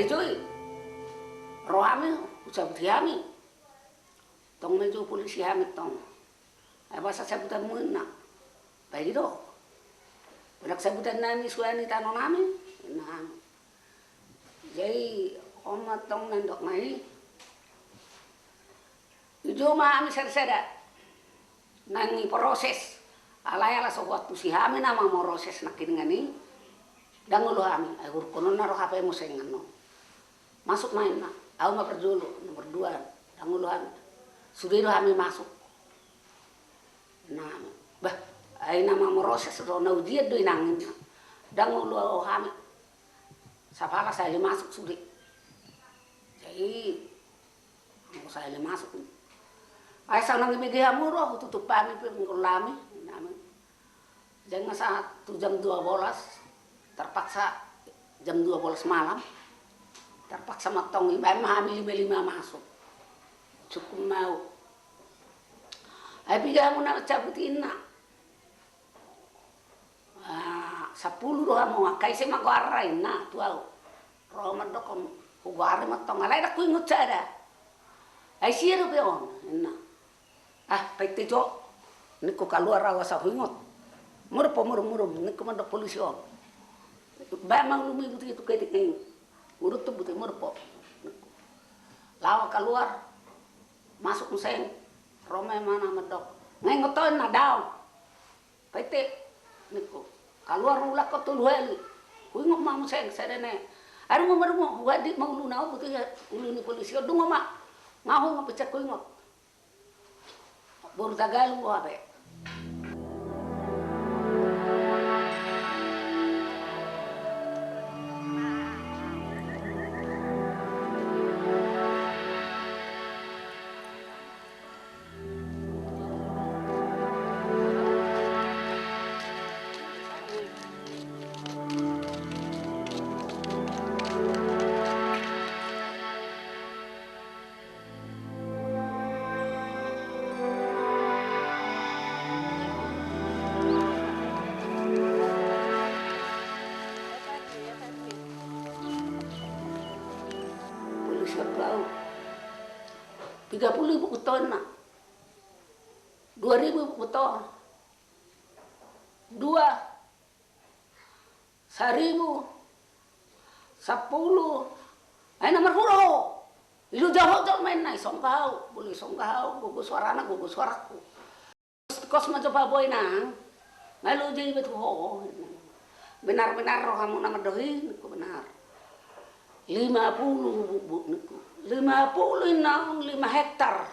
Hari cuy, rohami, usah butiami. Tong mejo polisi hamit tong. Apa sasabutan mo na? Baik itu. Pinagsabutan namin suani tanong namin. Na. Jadi omat tong nandok ngai. Ijo maami serseda. Nangi proses. Alay ala waktu si hami nama proses nakin ngani. Dangulu hami. Agur kono naro HP mo sengano. Masuk main na. Aku mah perjulu nomor 2. Dangulu hami. Sudah kami masuk. Nah, bah, ay nama meroses ro na ujian do inangin. Dang ulo kami. Sapala saya masuk sudah. Jadi aku saya masuk. Ay sang nang ibigay amuro tutup kami pengkulami. Jangan saat jam 12 terpaksa jam 12 malam. Terpaksa matong ibay mahami 5 masuk. Cukup mau. Ay bigay mo na cabutin na. 10 doha mo kaysa mag-aray na tuaw. Roma do kom ugari matong alay na ko ingot sada. Ay siro beon na. Pagti jo. Niko kaluar rawa sa hingot. Murpo niko man do polisi on. Ba mang lumi buti itu kay ting. Urut tu buti murpo. Lawa keluar. Masuk museng, Roma mana medok, ngai ngotoin na daw, pete, niku, keluar ulah kau tu lueli, kui ngok mau museng, sedene, aru ngomong wadi mau lunau betul ya, uluni polisi, aduh ngoma, ngahu ngapecek kui ngok, baru tagalu abe. Seblau 30.000 beton na 2.000 beton 2 1.000 10 ay nomor huro ilu jauh main na isong kau boleh isong kau gugus suarana gugus suaraku kos mencoba boy nang ngalu jadi betul ho benar-benar roh kamu nama dohi benar 50 bu niku 50 naon 5 hektar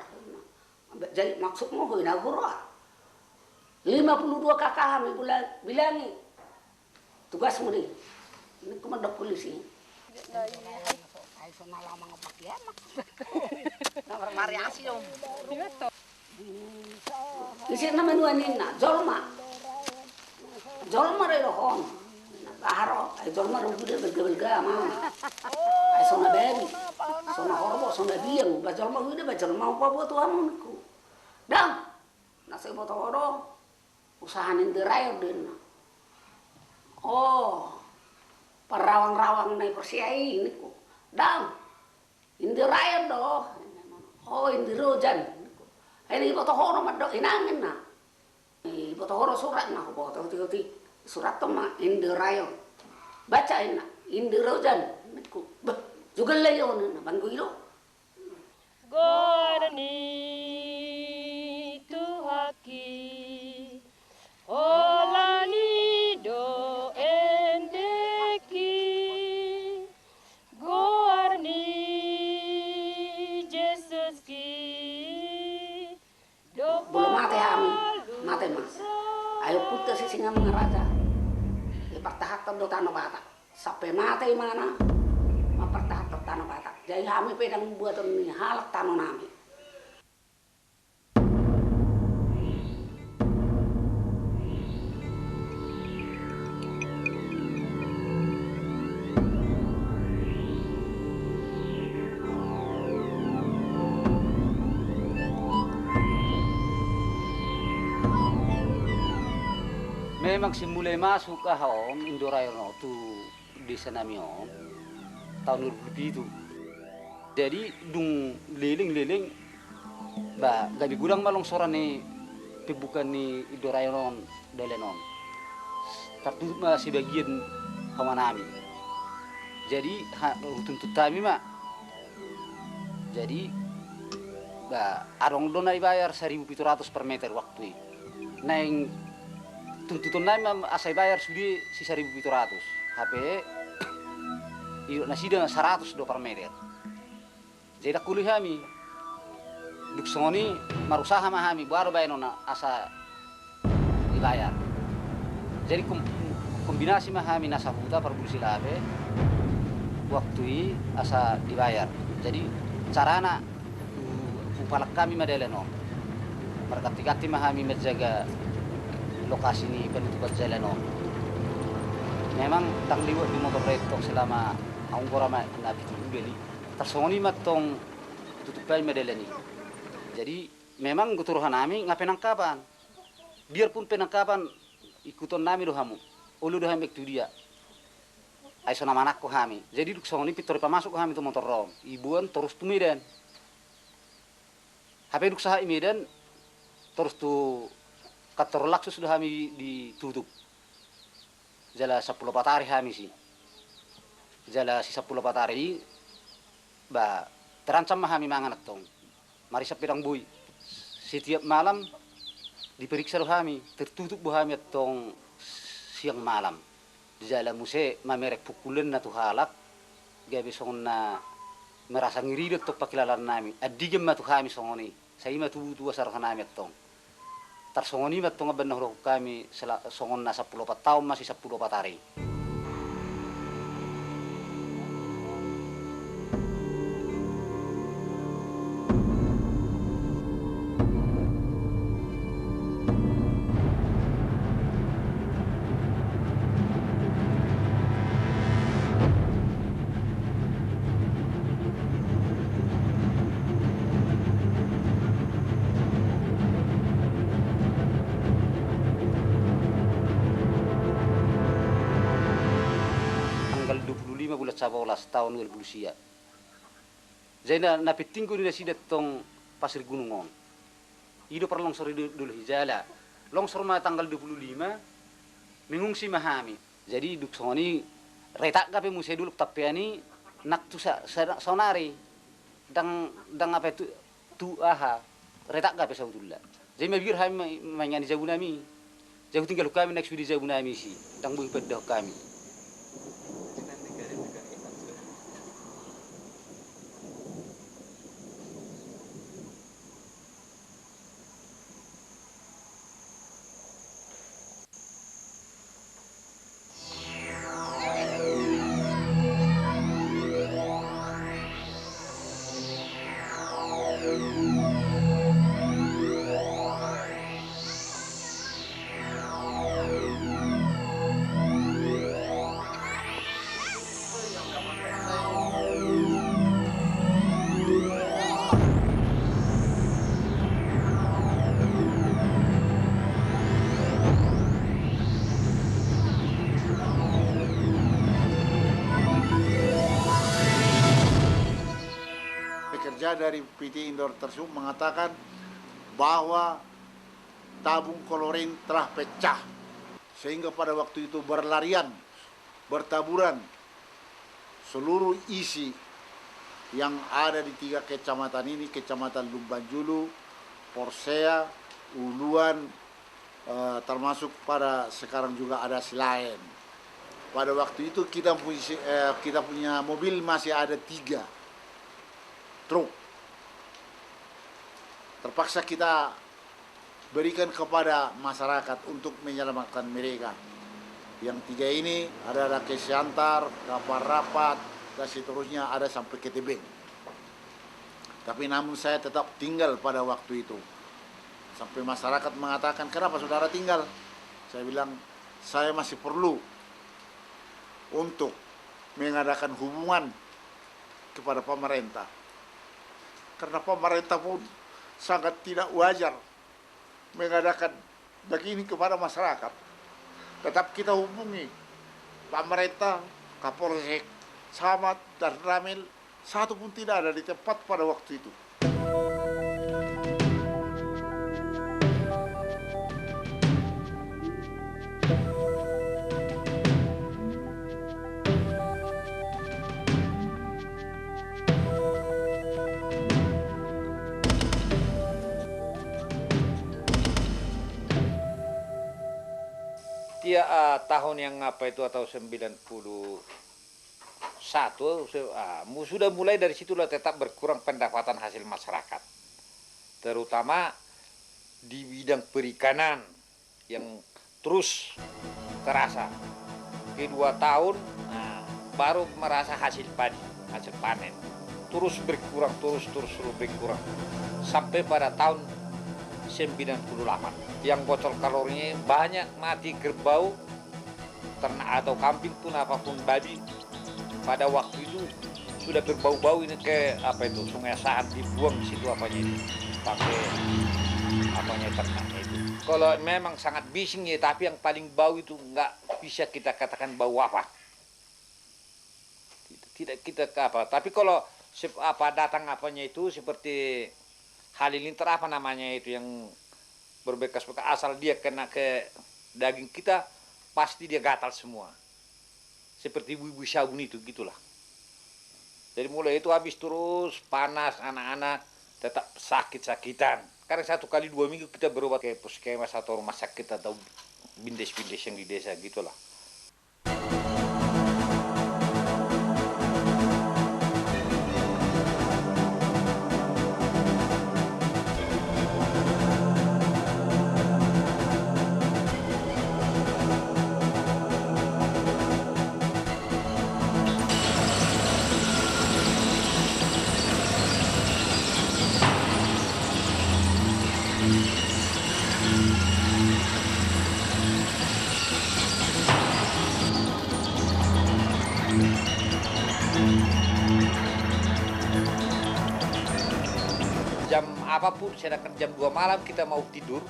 jadi maksudmu heuh na gurah 52 kakak kami bilangi tugasmu nih niku mah polisi ay so lama ngapak ya mak nomor variasi dong isi nama nuanina jolma re rohon Aharo, ay jolma rugi de belga mah. Ay sona bebi, sona horbo, sona biang, ba jolma rugi de ba jolma apa buat amun ku. Dang, nasi foto horo, usahanin derai den. Oh, perawang-rawang nai persiai niku. Dang, inderai do. Oh, indirojan. Ini foto horo mah do inangin na. Foto horo surat nah foto ti. Surat toma indirayo bacain na indirojan mitku juga layon na bangguilo gorni tuhaki olani do endeki gorni Jesus ki do belum mate mas ayo putus si singa mengeraja pertahakan do tanah batak sampai mati mana mempertahankan tanah batak jadi kami pedang buat ini halak tanah nami Memang simulai masuk ke home Indorayono tu di sana miom. tahun 2000 itu. Jadi dung liling gabi gudang malongsoran ni pibukan ni idorayon delenon. Tertutup si bagian hawanami. Jadi tuntut kami mak. Jadi arong dona dibayar 1.700 per meter waktu itu. Nah yang tuntutan naik asai bayar sudah si 1.700. HP iyo nasi dengan 100 do per meter. Jadi dak kuliah kami. Duk soni marusaha mahami baru bayar nona asa dibayar. Jadi kombinasi mahami nasa huta per bulan silabe waktu ini asa dibayar. Jadi carana upalak kami madeleno. Merkati-kati mahami menjaga lokasi ini penutupan jalan. Memang tang liwat di motor retok selama anggora nabi beli. Tersoni matong tutupai medeleni. Jadi memang keturuhan kami penangkapan. Biarpun penangkapan ikuton nami dohamu. Ulu doham itu dia. Aiso nama anakku kami. Jadi duk soni pitor masuk kami tu motor rom. Ibuan terus tu Medan. HP duk sah Medan terus tu kantor laksu sudah kami ditutup. Jala 10 patari kami sih. Jala si 10 patari terancam kami manganak tong. Mari sa pirang buy. Setiap malam diperiksa kami, tertutup kami tong siang malam. Jala muse mamerek pukulan na tuhalak. Gabi songon na merasa ngiri dot pakilalan nami. Adigem matu kami songoni. Saya matu asar kami tong. Tarsongoni matong benah kami songon na 10 tahun masih 10 patari. Tanggal 25 bulan 11 tahun 2000 sia. Jadi napitingko ni sidat tong Pasir Gunungon. Ido per longsor dulu hijala. Longsor ma tanggal 25 mengungsi mahami. Jadi duk soni retak gape muse dulu tapi ani nak tu sonari. Dang apa tu aha retak gape saudulla. Jadi mabir kami manyani jauh nami. Jauh tinggal kami nak sudi jauh nami si. Dang buih pedah kami. Pekerja dari PT Indor tersebut mengatakan bahwa tabung klorin telah pecah sehingga pada waktu itu bertaburan seluruh isi yang ada di 3 kecamatan ini, Kecamatan Lumbanjulu, Porsea, Uluan, termasuk pada sekarang juga ada Silaen. Pada waktu itu kita punya mobil masih ada 3 truk. Terpaksa kita berikan kepada masyarakat untuk menyelamatkan mereka. Yang 3 ini ada ke Siantar, Kapal Rapat, dan seterusnya ada sampai ke Tebing. Tapi namun saya tetap tinggal pada waktu itu. Sampai masyarakat mengatakan, kenapa saudara tinggal? Saya bilang, saya masih perlu untuk mengadakan hubungan kepada pemerintah. Karena pemerintah pun sangat tidak wajar mengadakan begini kepada masyarakat. Tetap kita hubungi pemerintah, Kapolsek, Samad dan Ramil satu pun tidak ada di tempat pada waktu itu. Tahun yang apa itu atau 91 sudah mulai dari situlah tetap berkurang pendapatan hasil masyarakat, terutama di bidang perikanan yang terus terasa. Kedua tahun baru merasa hasil padi, hasil panen terus berkurang, terus berkurang sampai pada tahun 98 yang bocor kalorinya banyak, mati kerbau, ternak atau kambing pun apapun babi. Pada waktu itu sudah berbau-bau ini ke apa itu Sungai Saat, dibuang di situ apanya itu pakai apanya ternaknya itu. Kalau memang sangat bising ya, tapi yang paling bau itu nggak bisa kita katakan bau apa. Tidak kita apa. Tapi kalau apa datang apanya itu seperti halilintar apa namanya itu yang berbekas-bekas, asal dia kena ke daging kita pasti dia gatal semua. Seperti ibu-ibu sabun itu gitulah. Jadi mulai itu habis terus panas, anak-anak tetap sakit-sakitan. Karena 1 kali 2 minggu kita berobat ke puskesmas atau rumah sakit atau bindes-bindes yang di desa gitulah. Jam apapun, sedangkan jam 2 malam kita mau tidur,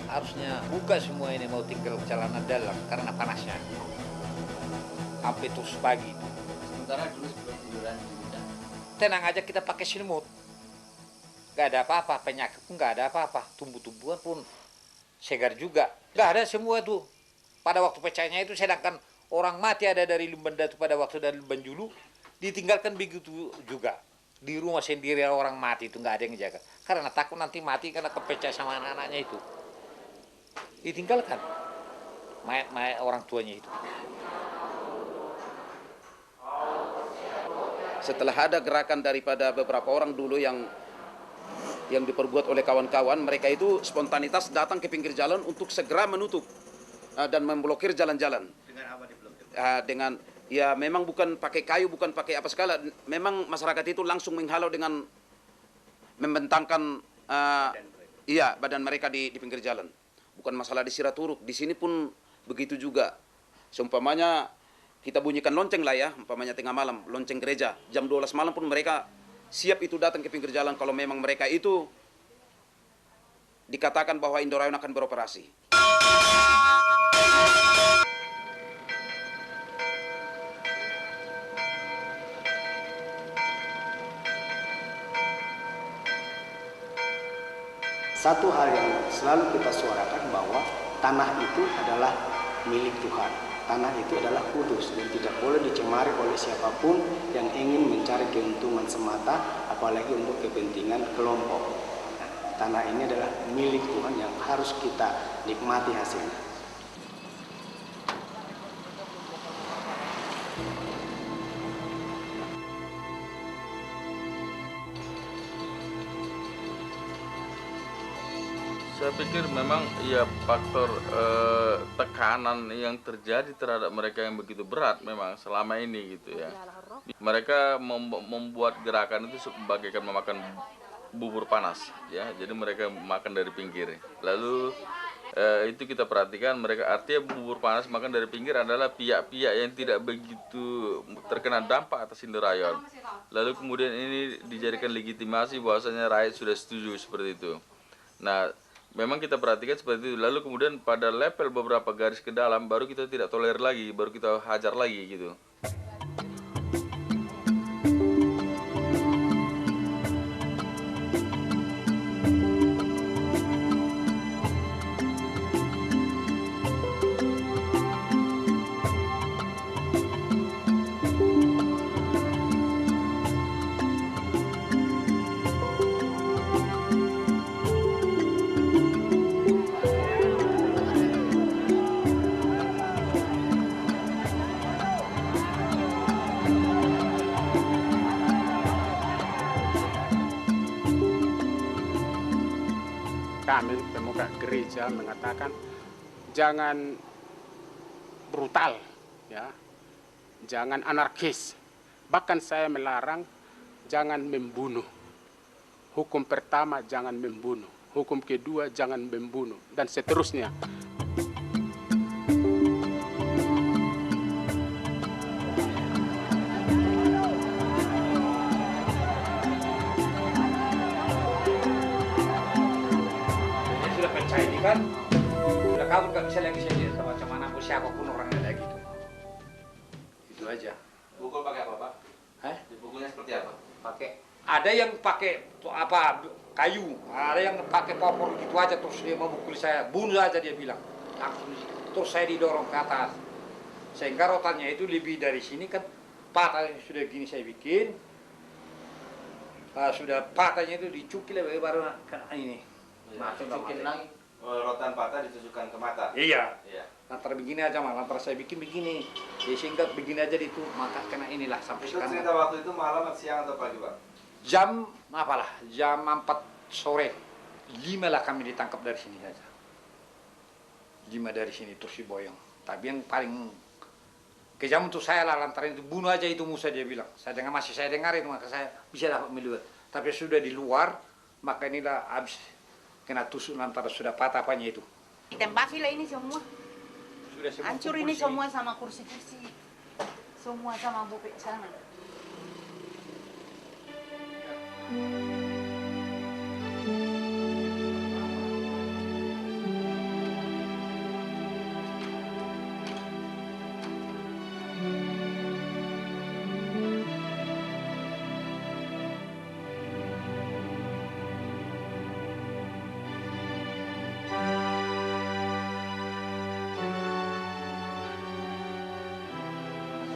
harusnya buka semua ini, mau tinggal celana dalam karena panasnya. Sampai terus pagi. Sementara dulu sebelum tiduran Tenang aja kita pakai selimut. Gak ada apa-apa, penyakit pun gak ada apa-apa. Tumbuh-tumbuhan pun segar juga. Gak ada semua tuh. Pada waktu pecahnya itu, sedangkan orang mati ada dari Lumban Datu pada waktu dari Lumban Julu, ditinggalkan begitu juga. Di rumah sendiri orang mati itu nggak ada yang jaga. Karena takut nanti mati karena kepecah sama anak-anaknya itu. Ditinggalkan mayat-mayat orang tuanya itu. Setelah ada gerakan daripada beberapa orang dulu yang diperbuat oleh kawan-kawan, mereka itu spontanitas datang ke pinggir jalan untuk segera menutup dan memblokir jalan-jalan. Dengan apa diblokir? Dengan ya memang bukan pakai kayu, bukan pakai apa segala. Memang masyarakat itu langsung menghalau dengan membentangkan badan mereka di pinggir jalan. Bukan masalah di Siraturuk, di sini pun begitu juga. Seumpamanya kita bunyikan lonceng lah ya, umpamanya tengah malam, lonceng gereja, jam 12 malam pun mereka siap itu datang ke pinggir jalan kalau memang mereka itu dikatakan bahwa Indorayon akan beroperasi. Satu hal yang selalu kita suarakan bahwa tanah itu adalah milik Tuhan. Tanah itu adalah kudus dan tidak boleh dicemari oleh siapapun yang ingin mencari keuntungan semata, apalagi untuk kepentingan kelompok. Nah, tanah ini adalah milik Tuhan yang harus kita nikmati hasilnya. Saya pikir memang ya faktor tekanan yang terjadi terhadap mereka yang begitu berat memang selama ini gitu ya. Mereka membuat gerakan itu sebagaikan memakan bubur panas ya. Jadi mereka makan dari pinggir. Lalu itu kita perhatikan, mereka artinya bubur panas makan dari pinggir adalah pihak-pihak yang tidak begitu terkena dampak atas Indorayon. Lalu kemudian ini dijadikan legitimasi bahwasanya rakyat sudah setuju seperti itu. Nah, memang kita perhatikan seperti itu. Lalu kemudian pada level beberapa garis ke dalam baru kita tidak tolerir lagi, baru kita hajar lagi gitu. kami pemuka gereja mengatakan jangan brutal, ya, jangan anarkis. Bahkan saya melarang jangan membunuh. Hukum pertama jangan membunuh, hukum kedua jangan membunuh, dan seterusnya. Sudah percaya ini kan, sudah kamu nggak bisa lagi sendiri sama macam mana pun siapapun orang ada gitu. Itu aja. Pukul pakai apa, Pak? Hah? Dipukulnya seperti apa? Ada yang pakai apa kayu, ada yang pakai kompor gitu aja terus dia memukul saya, bunuh aja dia bilang. Langsung terus saya didorong ke atas. Sehingga rotannya itu lebih dari sini kan patah sudah gini saya bikin. Sudah patahnya itu dicukil baru kena ini. Masuk Bikin lagi. Rotan patah ditujukan ke mata. Iya. Iya. Lantar begini aja mah, lantar saya bikin begini. Dia singkat begini aja itu, maka kena inilah sampai Itu sekarang. cerita waktu itu malam, siang atau pagi, Pak? Jam apalah, jam 4 sore. 5 lah kami ditangkap dari sini saja. 5 dari sini terus si Boyong. Tapi yang paling kejam untuk saya lah lantaran itu bunuh aja itu Musa dia bilang. Saya dengar itu maka saya bisa dapat melihat. Tapi sudah di luar maka inilah habis kena tusuk lantaran sudah patah apanya itu. Ditembaki lah ini semua. Sudah Hancur ini semua sama kursi-kursi. Semua sama bupek sana.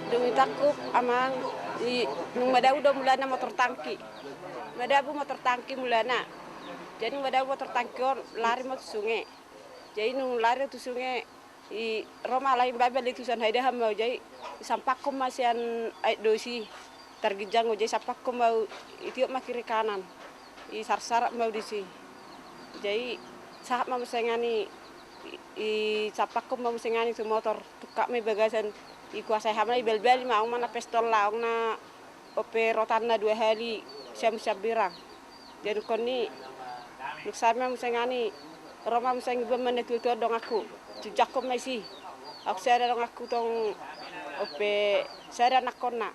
Demi takut amang nung madaw do mulana motor tangki. Madaw motor tangki mulana. Jadi madaw motor tangki lari mo sungai. Jadi nung lari tu sungai i Roma lain babel itu san haida mau jadi sampak ko masian ai dosi tergijang jadi sampak ko mau itu mak kiri kanan. I sarsar mau disi. Jadi saat mau sengani i sampak ko mau sengani tu motor tukak me bagasan ikuasai hamla bel-bel mau mana pistol laung na ope rotan na 2 hari siam birang. Jadi koni luksama musengani Roma museng ibu menetu dong aku. Jujak ko masih. Aku saya dong aku tong ope saya anak kona.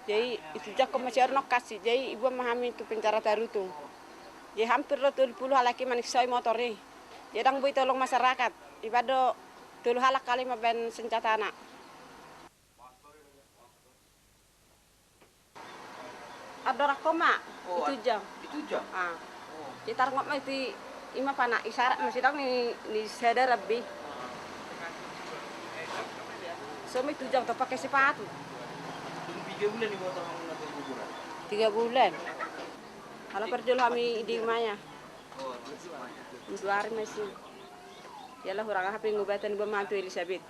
Jadi itu jak ko masih orang kasih. Jadi ibu memahami itu penjara taru tu. Jadi hampir 20 halaki manisai motor ni. Jadi dang bui tolong masyarakat. Ibado 20 halak kali maben senjata anak. Ada rakoma itu jam. Itu jam. Kita ngop mesti ima pana isyarat masih dang ni sadar lebih. Suami 7 jam tak pakai sepatu. 3 bulan di motor kamu nanti kuburan. 3 bulan. Kalau kerja kami di rumahnya. Oh, 2 hari masih. Yalah orang HP ngobatan pembantu Elizabeth.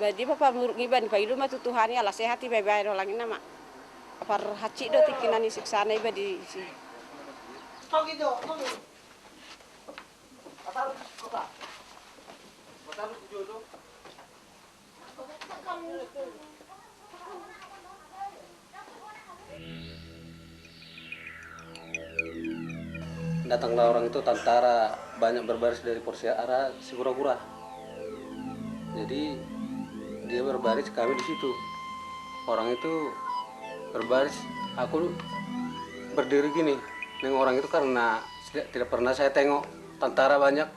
Badi papa muruk ngiban pa ilu matu Tuhan ya lah sehat iba bayar orang ini mak. Apar haci do tikinani siksana iba di si. Datanglah orang itu tentara banyak berbaris dari Porsia arah Sigura-gura. Jadi dia berbaris, kami di situ. Orang itu berbaris, aku berdiri gini. Neng orang itu karena tidak pernah saya tengok tentara banyak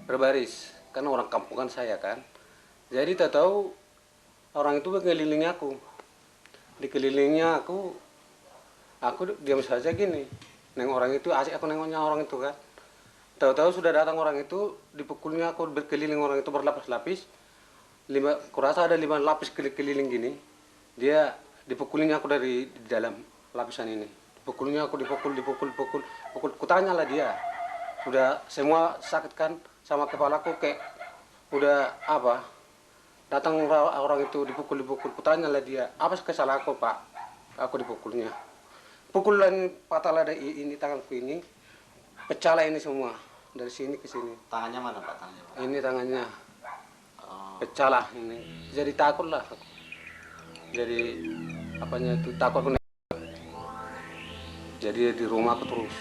berbaris, karena orang kampungan saya kan. Jadi tak tahu orang itu mengelilingi aku. Dikelilingnya aku diam saja gini. Neng orang itu asik aku nengoknya orang itu kan. Tahu-tahu sudah datang orang itu, dipukulnya aku berkeliling orang itu berlapis-lapis. Kurasa ada 5 lapis keliling gini. Dia dipukulnya aku dari di dalam lapisan ini. Dipukulnya aku dipukul. Kutanya lah dia. Sudah semua sakit kan sama kepalaku kayak udah apa? Datang orang itu dipukul. Kutanya lah dia, apa kesalahan aku Pak? Aku dipukulnya. Pukulan patah ada ini tanganku ini, pecah lah ini semua. dari sini ke sini. Tangannya mana Pak? Tangannya Pak? Ini tangannya pecah lah ini. Jadi takut lah. Jadi apanya itu takut aku. Jadi di rumah aku terus.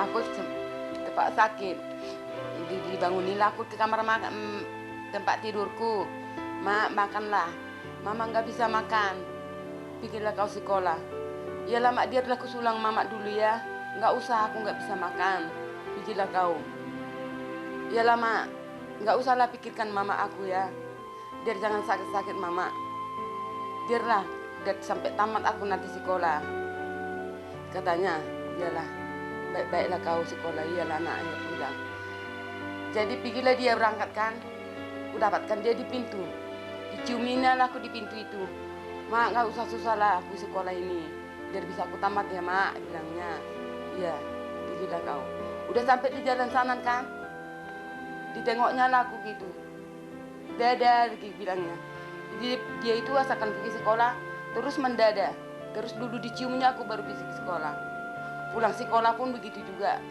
Aku tempat sakit, dibangunilah aku ke kamar tempat tidurku. Mak, makanlah. Mama nggak bisa makan. Pikirlah kau sekolah. Iyalah mak, biarlah aku sulang mama dulu ya. Nggak usah, aku nggak bisa makan. Pikirlah kau. Iyalah mak, nggak usahlah pikirkan mama aku ya. Biar jangan sakit-sakit mama. Biarlah sampai tamat aku nanti sekolah. Katanya, iyalah. Baik-baiklah kau sekolah, iyalah anaknya pulang. Jadi pergilah dia berangkat kan, aku dapatkan dia di pintu. Diciuminlah aku di pintu itu. Mak, nggak usah susah lah aku sekolah ini, biar bisa aku tamat ya mak, bilangnya. Iya, pergilah kau. Udah sampai di jalan sana kan, ditengoknya lah aku gitu. Dadah, bilangnya. Jadi dia itu asalkan pergi sekolah, terus mendadak. Terus dulu diciumnya aku baru pergi sekolah. Pulang sekolah pun begitu juga.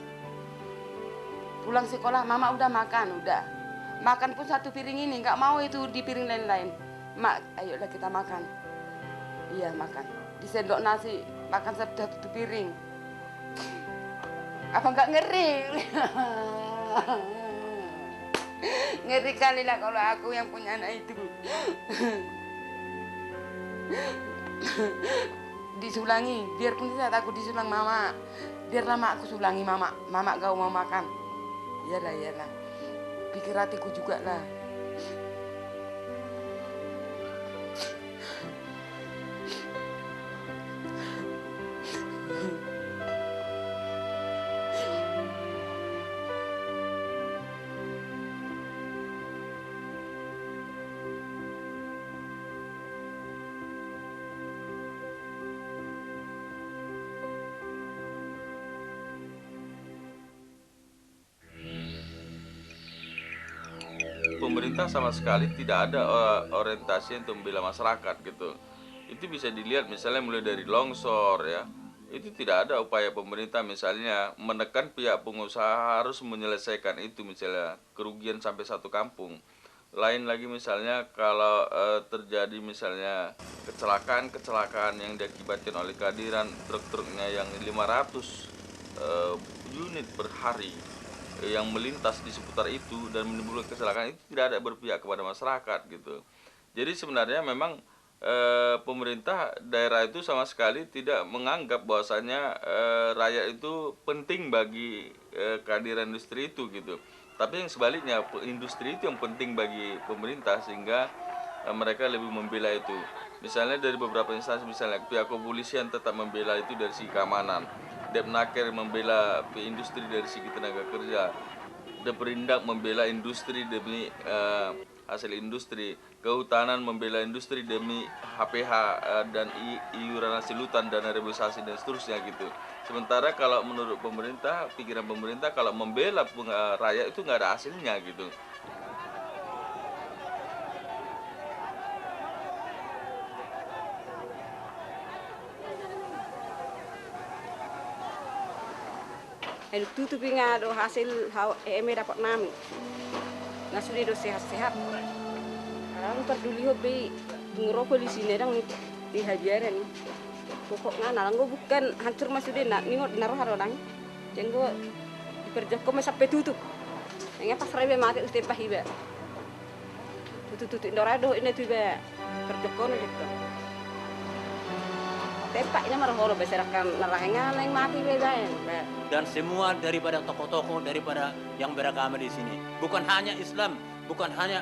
Pulang sekolah, mama udah makan, udah. Makan pun satu piring ini, nggak mau itu di piring lain-lain. Mak, ayolah kita makan. Iya, makan. Di sendok nasi, makan satu piring. Apa nggak ngeri? Ngeri kali lah kalau aku yang punya anak itu. Disulangi, biarpun saya takut disulang mama, biarlah mak aku sulangi mama kau mau makan. Iyalah, pikir hatiku juga lah. Pemerintah sama sekali tidak ada orientasi untuk membela masyarakat gitu. Itu bisa dilihat misalnya mulai dari longsor ya. Itu tidak ada upaya pemerintah misalnya menekan pihak pengusaha harus menyelesaikan itu, misalnya kerugian sampai satu kampung. Lain lagi misalnya kalau terjadi misalnya kecelakaan yang diakibatkan oleh kehadiran truk-truknya yang 500 unit per hari yang melintas di seputar itu dan menimbulkan kecelakaan, itu tidak ada berpihak kepada masyarakat gitu. Jadi sebenarnya memang pemerintah daerah itu sama sekali tidak menganggap bahwasanya rakyat itu penting bagi kehadiran industri itu gitu. Tapi yang sebaliknya, industri itu yang penting bagi pemerintah sehingga mereka lebih membela itu. Misalnya dari beberapa instansi, misalnya pihak kepolisian tetap membela itu dari segi keamanan, Depnaker membela industri dari segi tenaga kerja, Deperindak membela industri demi hasil industri, kehutanan membela industri demi HPH dan iuran hasil hutan, dana reboisasi dan seterusnya gitu. Sementara kalau menurut pemerintah, pikiran pemerintah kalau membela rakyat itu nggak ada hasilnya gitu. Ayo tutupi nga do hasil eme dapat nami. Nga sudah do sehat-sehat. Orang peduli hobi ngerokok di sini dong di Hajaran. Pokok ngana langgo bukan hancur mas sudah nak ningot naruh orang. Jenggo diperjoko mas sampai tutup. Yang pas rebe mati uste pahiba. Tutup indorado ini tuh be perjoko gitu. Tepak ini marah holo beserkan nerahengan yang mati bedain. Dan semua daripada tokoh-tokoh daripada yang beragama di sini, bukan hanya Islam, bukan hanya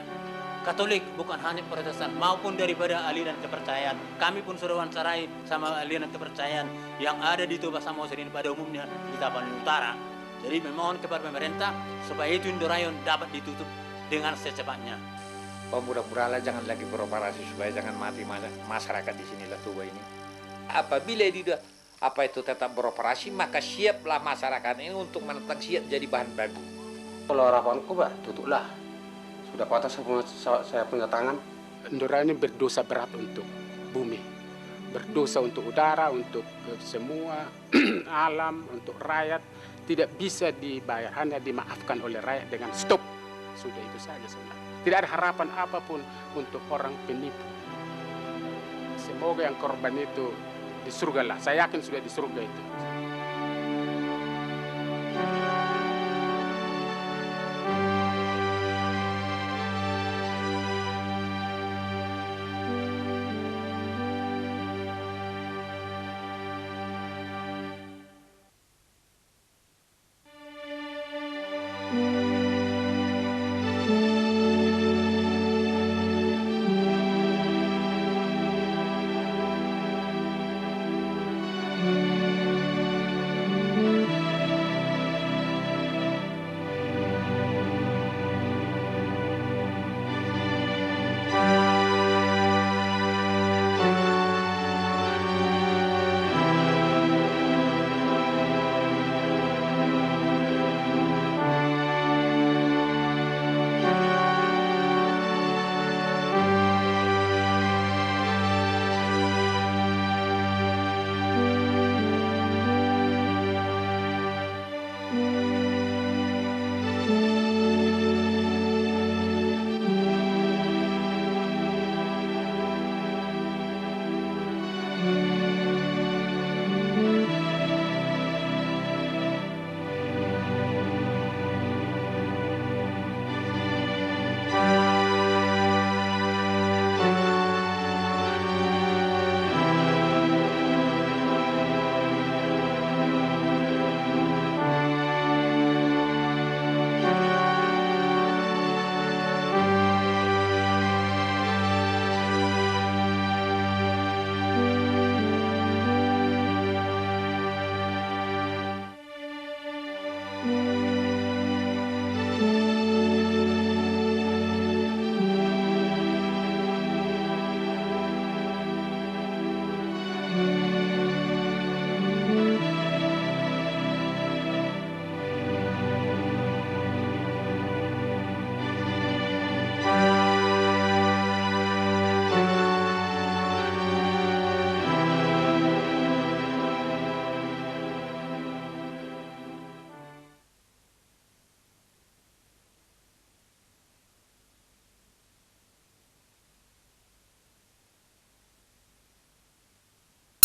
Katolik, bukan hanya Protestan, maupun daripada aliran kepercayaan. Kami pun sudah wawancarai sama aliran kepercayaan yang ada di Toba Samosir ini pada umumnya di Tapanuli Utara. Jadi memohon kepada pemerintah supaya itu Indorayon dapat ditutup dengan secepatnya. Pemuda-mudalah jangan lagi beroperasi supaya jangan mati masyarakat di sini lah Toba ini. Apabila dia tetap beroperasi, maka siaplah masyarakat ini untuk menentang, siap jadi bahan baku. Kalau harapanku tutuplah. Sudah patah saya punya tangan. Indorayon ini berdosa berat untuk bumi, berdosa untuk udara, untuk semua alam, untuk rakyat. Tidak bisa dibayar, hanya dimaafkan oleh rakyat dengan stop. Sudah itu saja sebenarnya. Tidak ada harapan apapun untuk orang penipu. Semoga yang korban itu di surga lah. Saya yakin sudah di surga itu. Thank you.